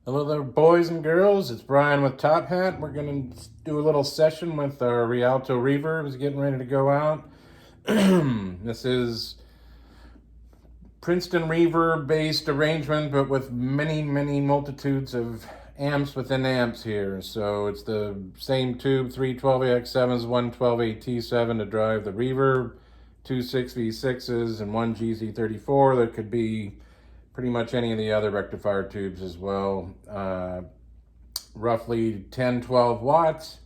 Hello there, boys and girls. It's Brian with TopHat. We're going to do a little session with our Rialto Reverb. It's getting ready to go out. This is Princeton Reverb-based arrangement, but with many multitudes of amps within amps here. So it's the same tube, 3 12AX7s, 1 12AT7 to drive the reverb, 2 6V6s, and 1 GZ34. There could be pretty much any of the other rectifier tubes as well. Roughly 10-12 watts.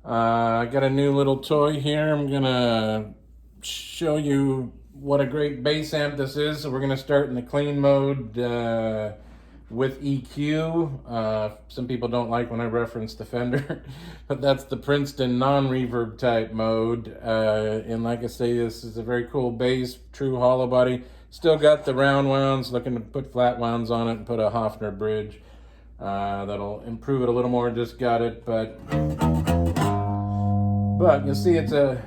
I got a new little toy here. I'm gonna show you what a great bass amp this is. So we're gonna start in the clean mode with EQ. Some people don't like when I reference the Fender, but that's the Princeton non-reverb type mode. And like I say, this is a very cool bass, true hollow body. Still got the round wounds, looking to put flat wounds on it and put a Hofner bridge. That'll improve it a little more, just got it, but you'll see it's a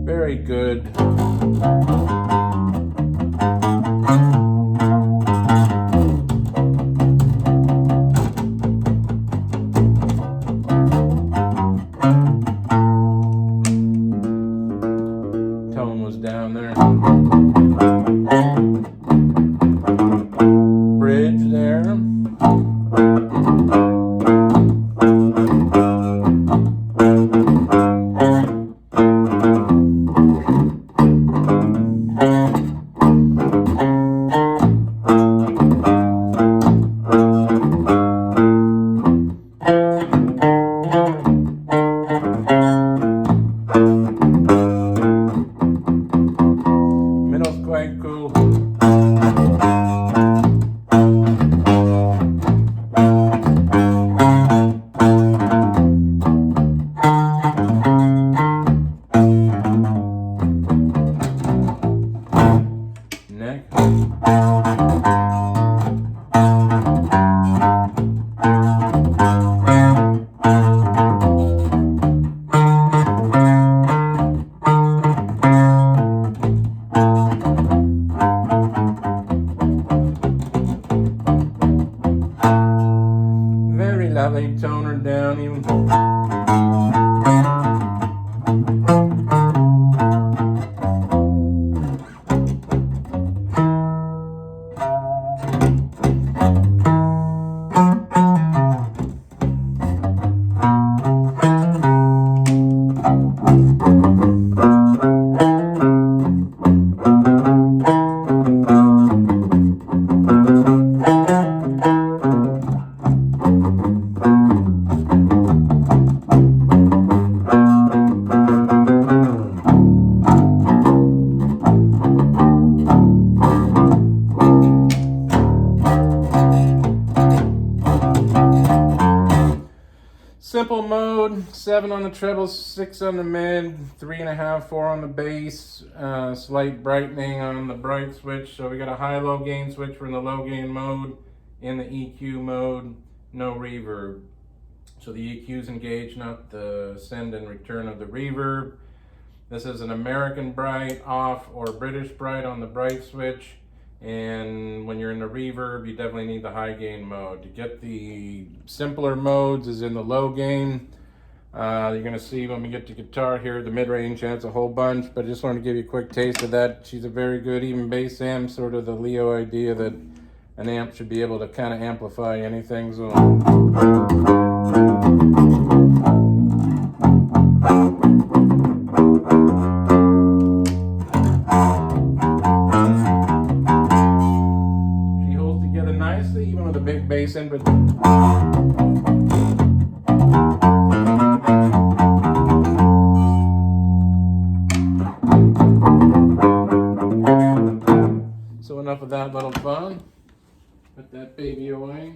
very good down there. Bridge there. Quite cool. Neck. Lovely toner down even. Simple mode, 7 on the treble, 6 on the mid, 3.5, 4 on the bass, slight brightening on the bright switch. So we got a high-low gain switch. We're in the low gain mode. In the EQ mode, no reverb. So the EQ is engaged, not the send and return of the reverb. This is an American bright off or British bright on the bright switch. And when you're in the reverb, you definitely need the high gain mode. To get the simpler modes is in the low gain. You're gonna see when we get to guitar here, the mid-range adds a whole bunch, but I just wanted to give you a quick taste of that. She's a very good even bass amp, sort of the Leo idea that an amp should be able to kind of amplify anything. So nicely, even with a big bass in, but so enough of that little fun. Put that baby away.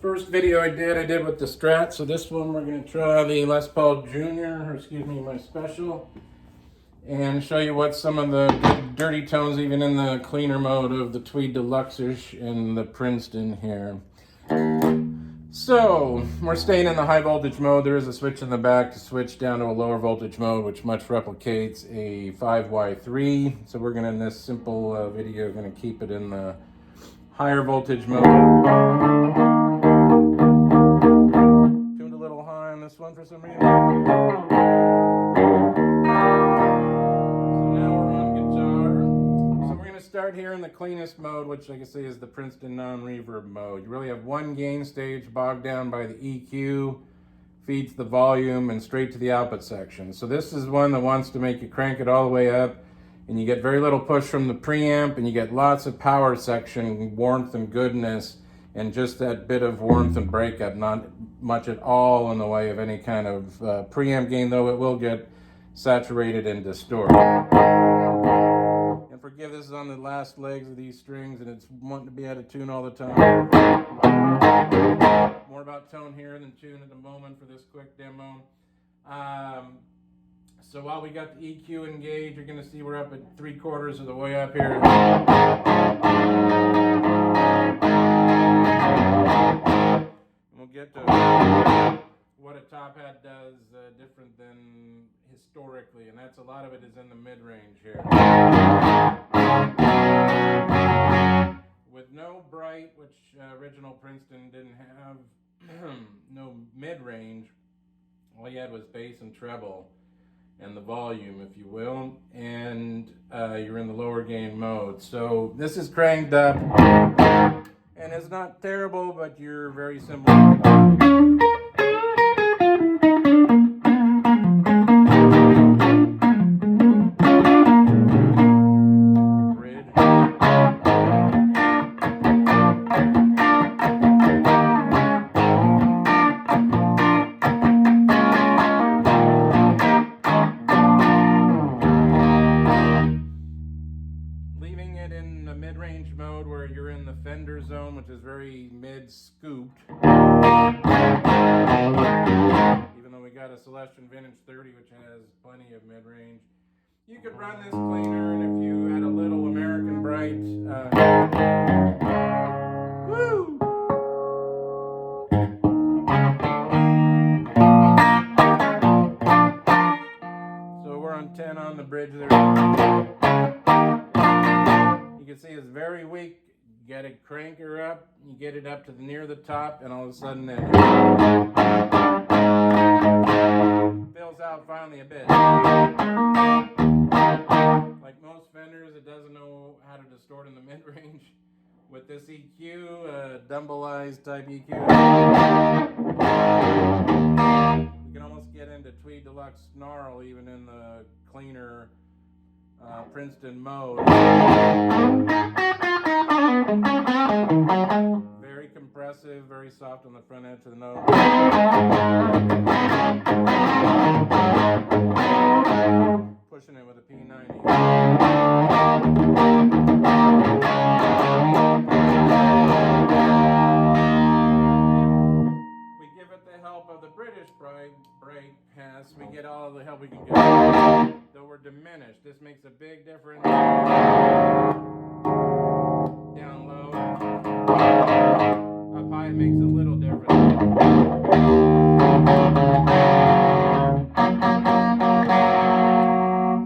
First video I did with the Strat. So this one we're going to try the Les Paul Junior, or excuse me, my special. And show you what some of the good dirty tones, even in the cleaner mode of the Tweed Deluxe and the Princeton here. So we're staying in the high voltage mode. There is a switch in the back to switch down to a lower voltage mode, which much replicates a 5Y3. So we're gonna, in this simple video, gonna keep it in the higher voltage mode. Tuned a little high on this one for some reason. Start here in the cleanest mode, which like I say is the Princeton non-reverb mode. You really have one gain stage bogged down by the EQ, feeds the volume and straight to the output section. So this is one that wants to make you crank it all the way up, and you get very little push from the preamp, and you get lots of power section, warmth and goodness, and just that bit of warmth and breakup, not much at all in the way of any kind of preamp gain, though it will get saturated and distorted. Forgive, this is on the last legs of these strings, and it's wanting to be out of tune all the time. More about tone here than tune at the moment for this quick demo. So while we got the EQ engaged, you're going to see we're up at 3/4 of the way up here. And we'll get to what a TopHat does different than historically, and that's a lot of it is in the mid-range here. With no bright, which original Princeton didn't have, no mid-range, all you had was bass and treble, and the volume, if you will, and you're in the lower gain mode. So this is cranked up, and it's not terrible, but you're very similar. Mid-range mode where you're in the Fender zone, which is very mid-scooped. Even though we got a Celestion Vintage 30, which has plenty of mid-range. You could run this cleaner, and if you had a little American Bright, woo! So we're on 10 on the bridge there. You can see it's very weak. You got to crank her up. You get it up to near the top, and all of a sudden it fills out finally a bit. Like most Fenders, it doesn't know how to distort in the mid-range. With this EQ, Dumbleized type EQ, you can almost get into Tweed deluxe snarl even in the cleaner Princeton mode. Very compressive, very soft on the front edge of the note. Pushing it with a P90. We give it the help of the British Bright Pass. We get all the help we can get. Though we're diminished, this makes a big difference. Down low. Up high, it makes a little difference.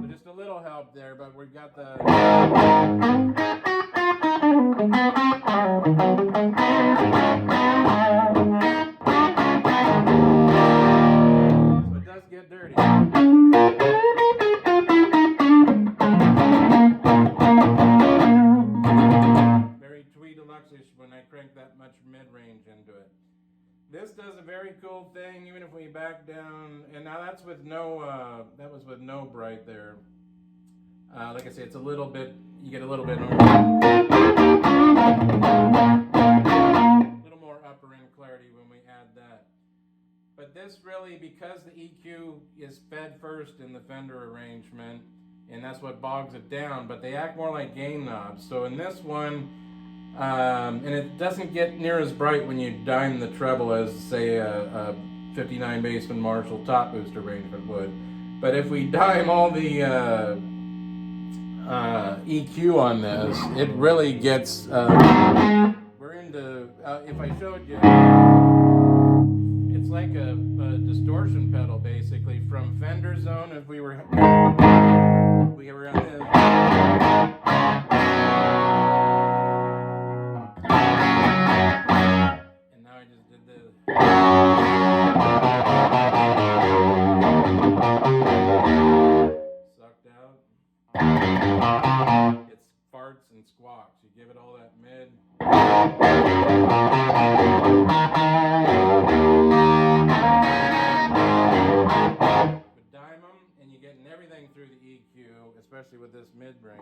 So just a little help there, but we've got the... So it does get dirty. When I crank that much mid-range into it. This does a very cool thing, even if we back down, and now that's with no, that was with no bright there. Like I say, it's a little bit, you get a little bit more, upper end clarity when we add that. But this really, because the EQ is fed first in the Fender arrangement, and that's what bogs it down, but they act more like gain knobs. So in this one, and it doesn't get near as bright when you dime the treble as, say, a 59 Bassman Marshall top boost arrangement would. But if we dime all the EQ on this, it really gets, we're in into, if I showed you, it's like a distortion pedal basically from Fender Zone. If we were on this, and now I just did this. Sucked out. It's farts and squawks. You give it all that mid. But dime them, and you're getting everything through the EQ, especially with this mid-range.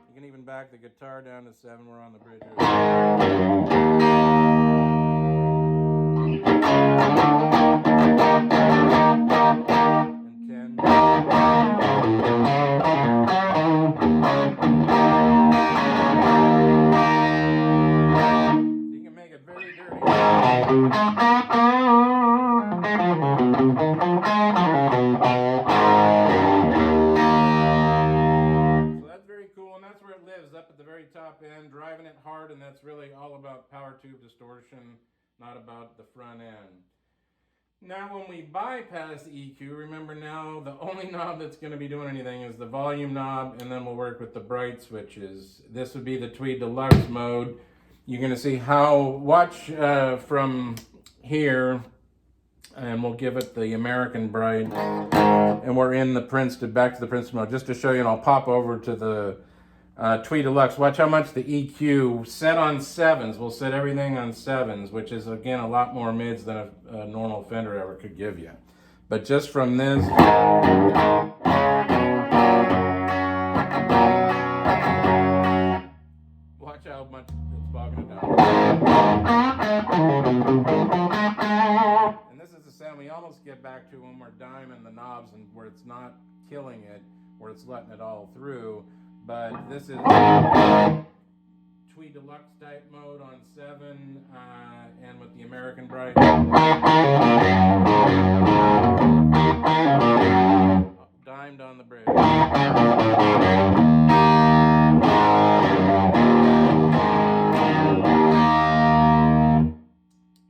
You can even back the guitar down to 7. We're on the bridge. And 10. You can make it very dirty. Up at the very top end, driving it hard, and that's really all about power tube distortion, not about the front end. Now when we bypass the EQ, remember now the only knob that's going to be doing anything is the volume knob, and then we'll work with the bright switches. This would be the Tweed Deluxe mode. You're going to see how, watch from here, and we'll give it the American bright, and we're in the Princeton, back to the Princeton mode, just to show you, and I'll pop over to the Tweed Deluxe. Watch how much the EQ set on 7s. We'll set everything on 7s, which is again a lot more mids than a normal Fender ever could give you. But just from this, watch how much it's bogging it down. And this is the sound we almost get back to when we're diming the knobs and where it's not killing it, where it's letting it all through. But this is Tweed Deluxe type mode on 7, and with the American bright. Dimed on the bridge.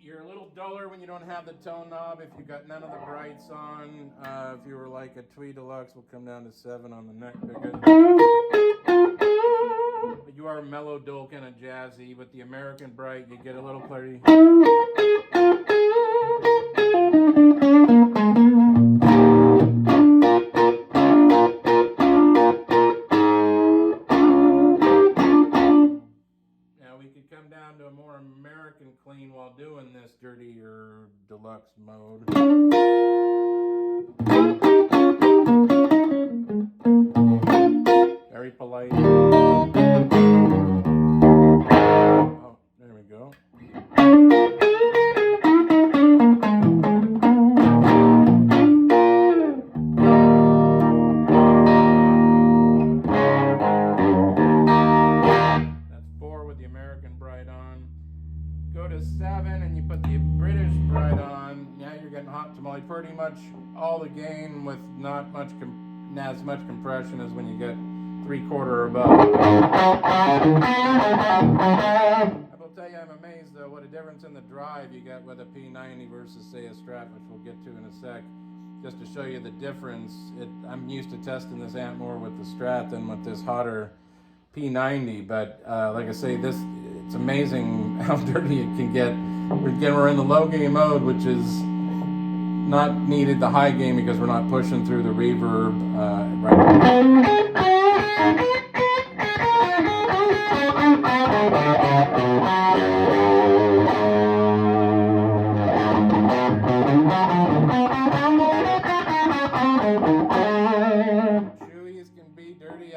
You're a little duller when you don't have the tone knob. If you got none of the brights on, if you were like a Tweed Deluxe, we'll come down to 7 on the neck picket. But you are mellow, dull, kind of jazzy. With the American bright, you get a little clarity. Now we could come down to a more American clean while doing this dirtier deluxe mode. Very polite. Oh, there we go. That's 4 with the American bright on. Go to 7 and you put the British bright on. Now you're getting hot tamale. Pretty much all the gain with not as much compression as when you get 3/4 or above. I will tell you, I'm amazed though what a difference in the drive you get with a P90 versus say a Strat, which we'll get to in a sec. Just to show you the difference, I'm used to testing this amp more with the Strat than with this hotter P90, but like I say, it's amazing how dirty it can get. Again, we're in the low gain mode, which is not needed the high gain because we're not pushing through the reverb right.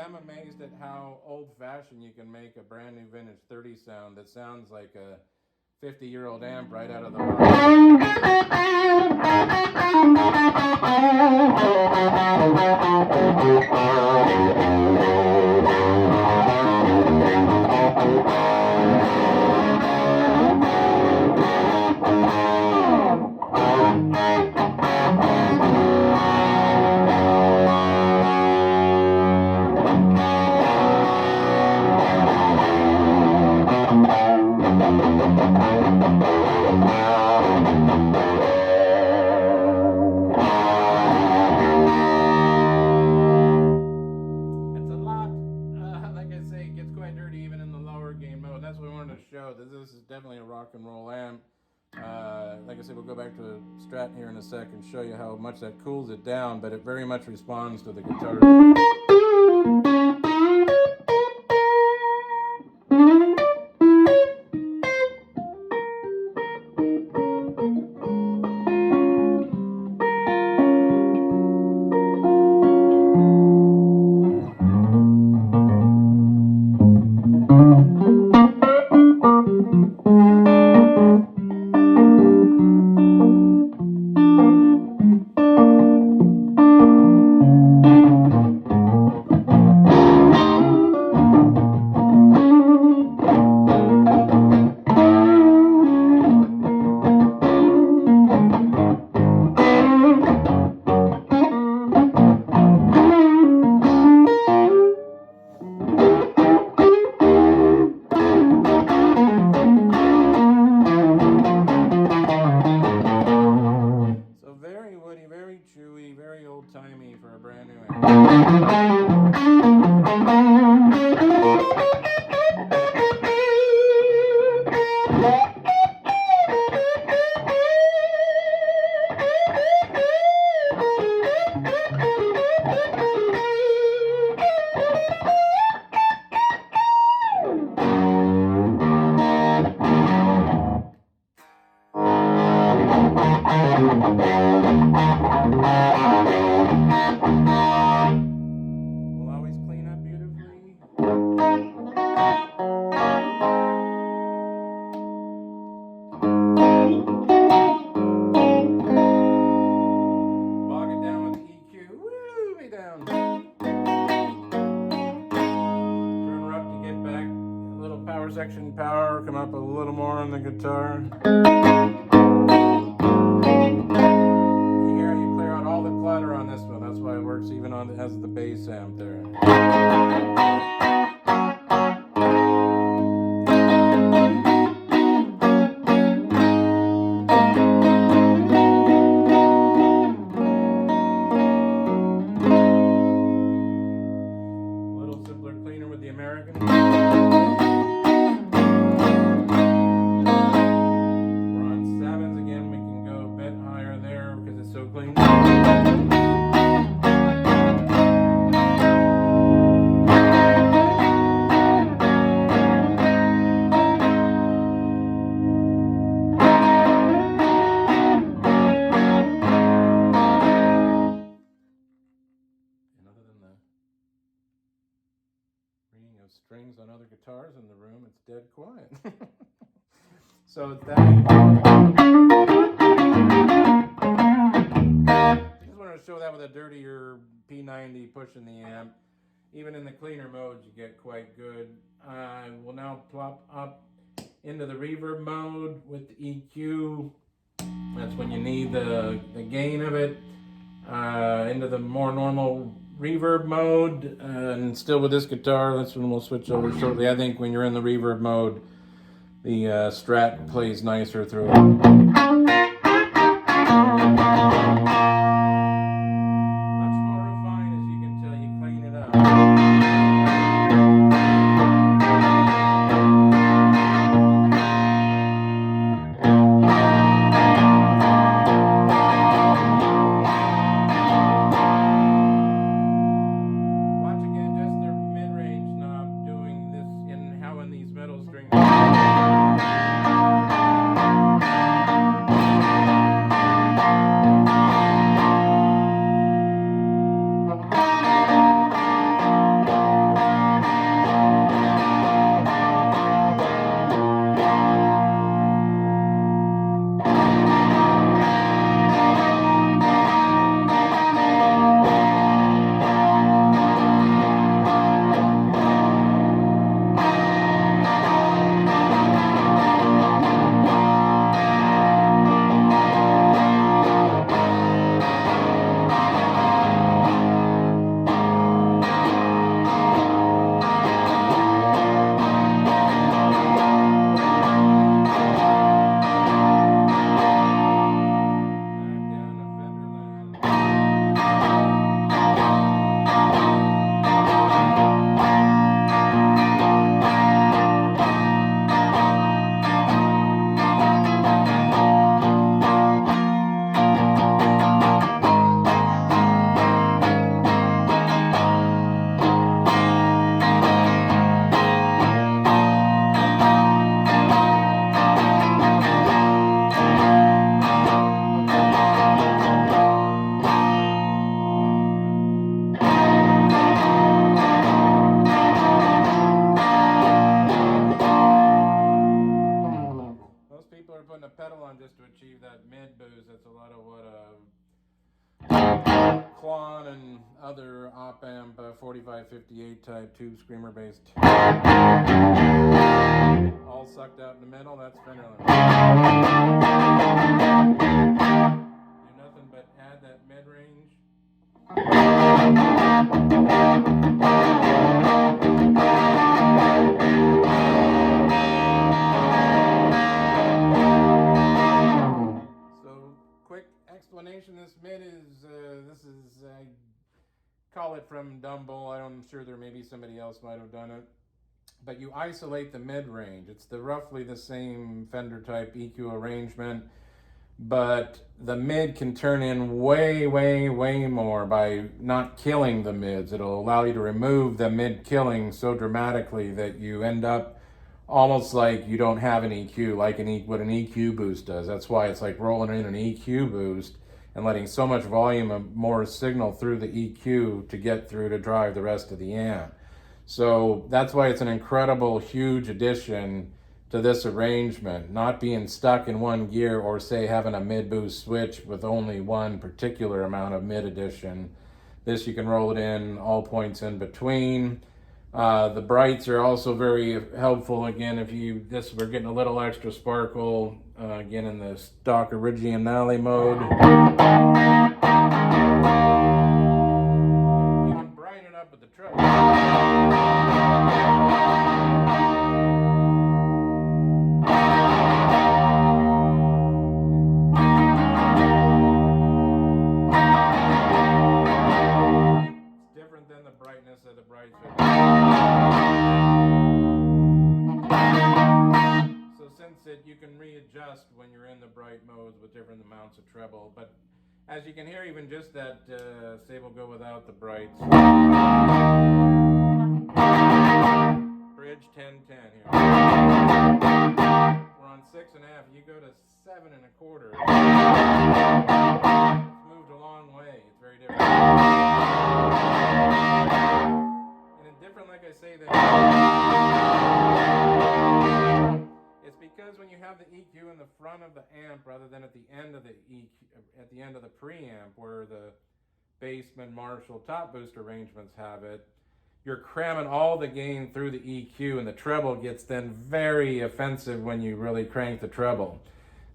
I'm amazed at how old-fashioned you can make a brand new vintage 30 sound that sounds like a 50-year-old amp right out of the box. go back to the Strat here in a sec and show you how much that cools it down, but it very much responds to the guitar. Chewy, very old-timey for a brand new amp. Will always clean up beautifully. Bog it down with the EQ. Woo, me down. Turn her up to get back a little power section power. Come up a little more on the guitar. Clutter on this one, that's why it works even on it has the bass amp there. A little simpler, cleaner with the American. We're on 7s again, we can go a bit higher there because it's so clean. Of strings on other guitars in the room, it's dead quiet. So it's that. I just wanted to show that with a dirtier P90 pushing the amp. Even in the cleaner modes, you get quite good. We'll now plop up into the reverb mode with the EQ. That's when you need the gain of it. Into the more normal reverb mode, and still with this guitar, that's when we'll switch over shortly. I think when you're in the reverb mode, the Strat plays nicer through it. Much more refined, as you can tell, you clean it up. one other op amp, 4558 type 2 screamer bass, all sucked out in the middle. That's Fenderland. Do nothing but add that mid range. Explanation: this mid is I call it from Dumble. I'm sure there maybe somebody else might have done it, but you isolate the mid range. It's roughly the same Fender type EQ arrangement, but the mid can turn in way more by not killing the mids. It'll allow you to remove the mid killing so dramatically that you end up almost like you don't have an EQ, like what an EQ boost does. That's why it's like rolling in an EQ boost and letting so much volume of more signal through the EQ to get through to drive the rest of the amp. So that's why it's an incredible, huge addition to this arrangement, not being stuck in one gear or say having a mid boost switch with only one particular amount of mid addition. This you can roll it in all points in between. The brights are also very helpful. Again, we're getting a little extra sparkle, again in the stock originale mode. You can brighten it up with the treble. It's different than the brightness of the brights. You can readjust when you're in the bright modes with different amounts of treble, but as you can hear, even just that, say we'll go without the brights. Bridge 10-10 here. We're on 6.5. You go to 7.25. It's moved a long way. It's very different. And it's different, like I say, that it's because when you have the EQ in the front of the amp rather than at the end of the EQ, at the end of the preamp where the Bassman, Marshall, top boost arrangements have it, you're cramming all the gain through the EQ, and the treble gets then very offensive when you really crank the treble.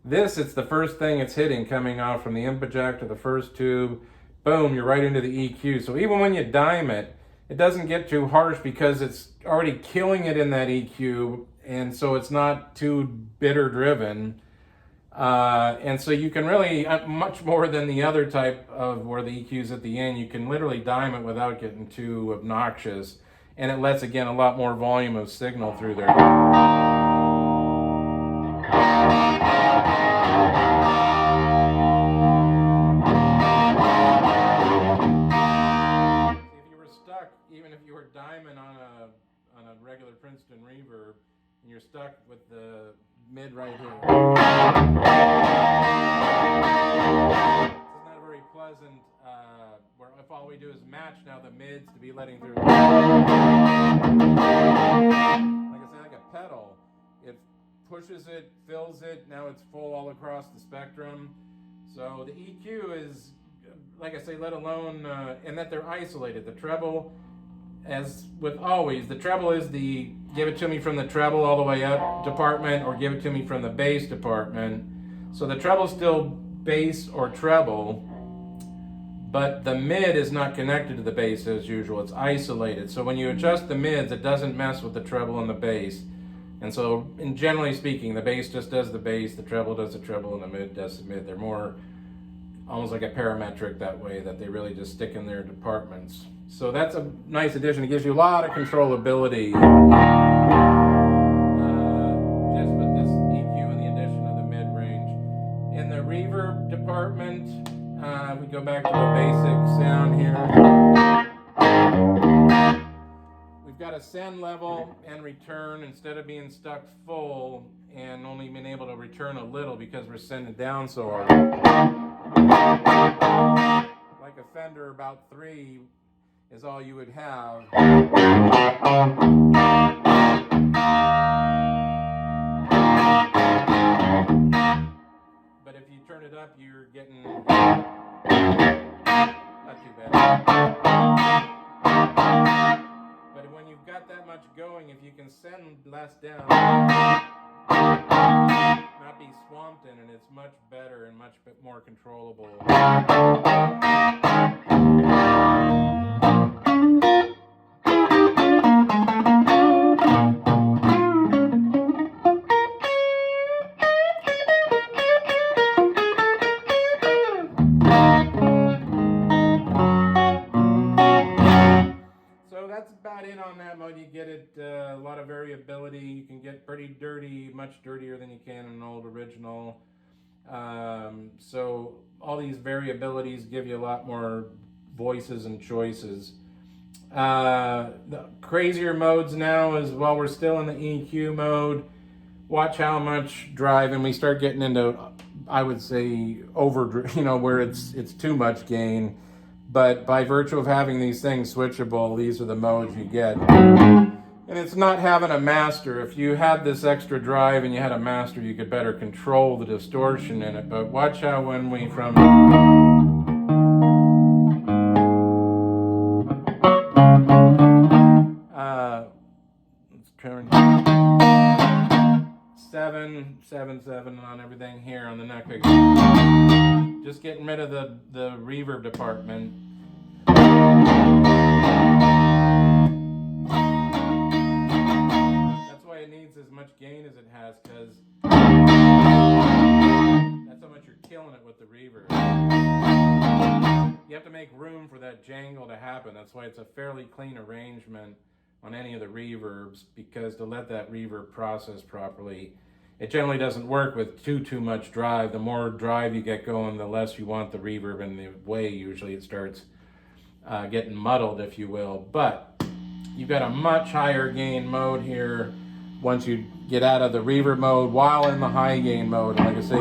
This, it's the first thing it's hitting coming off from the input jack to the first tube. Boom, you're right into the EQ. So even when you dime it, it doesn't get too harsh because it's already killing it in that EQ, and so it's not too bitter driven. And so you can really, much more than the other type of where the EQ's at the end, you can literally dime it without getting too obnoxious. And it lets, again, a lot more volume of signal through there. If you were stuck, even if you were diming on a regular Princeton reverb, and you're stuck with the mid right here, it's not very pleasant, where if all we do is match now the mids to be letting through. Like I say, like a pedal, it pushes it, fills it, now it's full all across the spectrum. So the EQ is, like I say, let alone, and that they're isolated. The treble, as with always, the treble is the give it to me from the treble all the way up department, or give it to me from the bass department. So the treble's still bass or treble, but the mid is not connected to the bass as usual. It's isolated. So when you adjust the mids, it doesn't mess with the treble and the bass. And so, generally speaking, the bass just does the bass, the treble does the treble, and the mid does the mid. They're more almost like a parametric that way, that they really just stick in their departments. So that's a nice addition. It gives you a lot of controllability just with this EQ and the addition of the mid-range. In the reverb department, we go back to the basic sound here. We've got a send level and return instead of being stuck full and only being able to return a little because we're sending down so hard. Like a Fender, about 3 is all you would have. But if you turn it up, you're getting not too bad. you can send less down, not be swamped in it. It's much better and much more controllable. So that's about it on that mode. You get it, a lot of variability. You can get pretty dirty, much dirtier than you can in an old original. So all these variabilities give you a lot more voices and choices. The crazier modes now is, while we're still in the EQ mode, watch how much drive, and we start getting into, I would say, over, where it's too much gain. But by virtue of having these things switchable, these are the modes you get. And it's not having a master. If you had this extra drive and you had a master, you could better control the distortion in it. But watch how when we from... let's turn 7 on everything here on the neck. Just getting rid of the reverb department. That's why it needs as much gain as it has, because that's how much you're killing it with the reverb. You have to make room for that jangle to happen. That's why it's a fairly clean arrangement on any of the reverbs, because to let that reverb process properly, it generally doesn't work with too much drive. The more drive you get going, the less you want the reverb in the way. Usually it starts getting muddled, if you will. But you've got a much higher gain mode here once you get out of the reverb mode, while in the high gain mode. And like I say,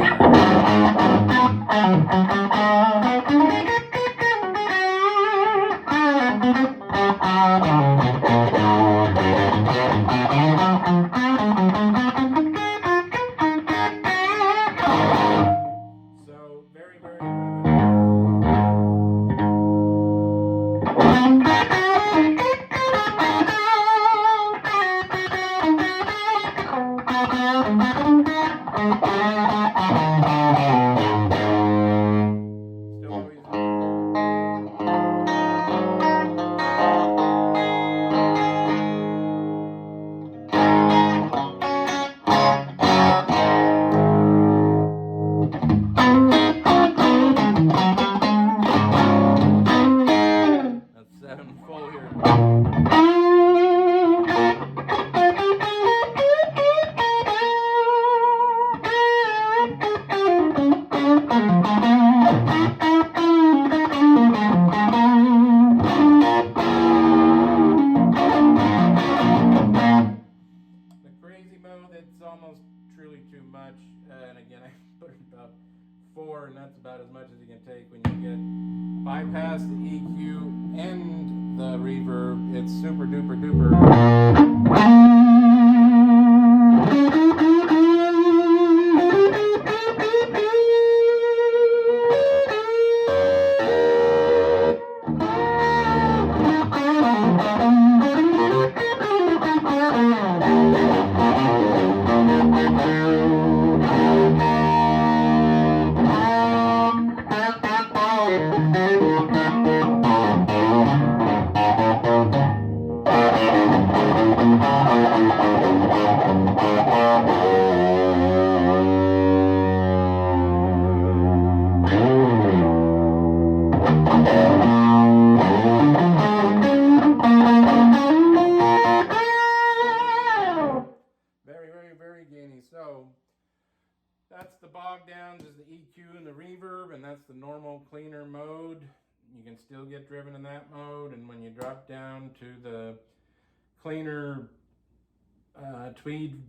it's almost truly too much, and again, I put about 4, and that's about as much as you can take when you get bypass the EQ and the reverb. It's super duper duper. So that's the bog downs, is the EQ and the reverb, and that's the normal cleaner mode. You can still get driven in that mode, and when you drop down to the cleaner Tweed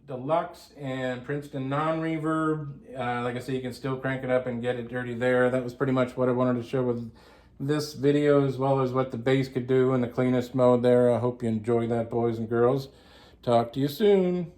Deluxe and Princeton non-reverb, like I say, you can still crank it up and get it dirty there. That was pretty much what I wanted to show with this video, as well as what the bass could do in the cleanest mode there. I hope you enjoy that, boys and girls. Talk to you soon.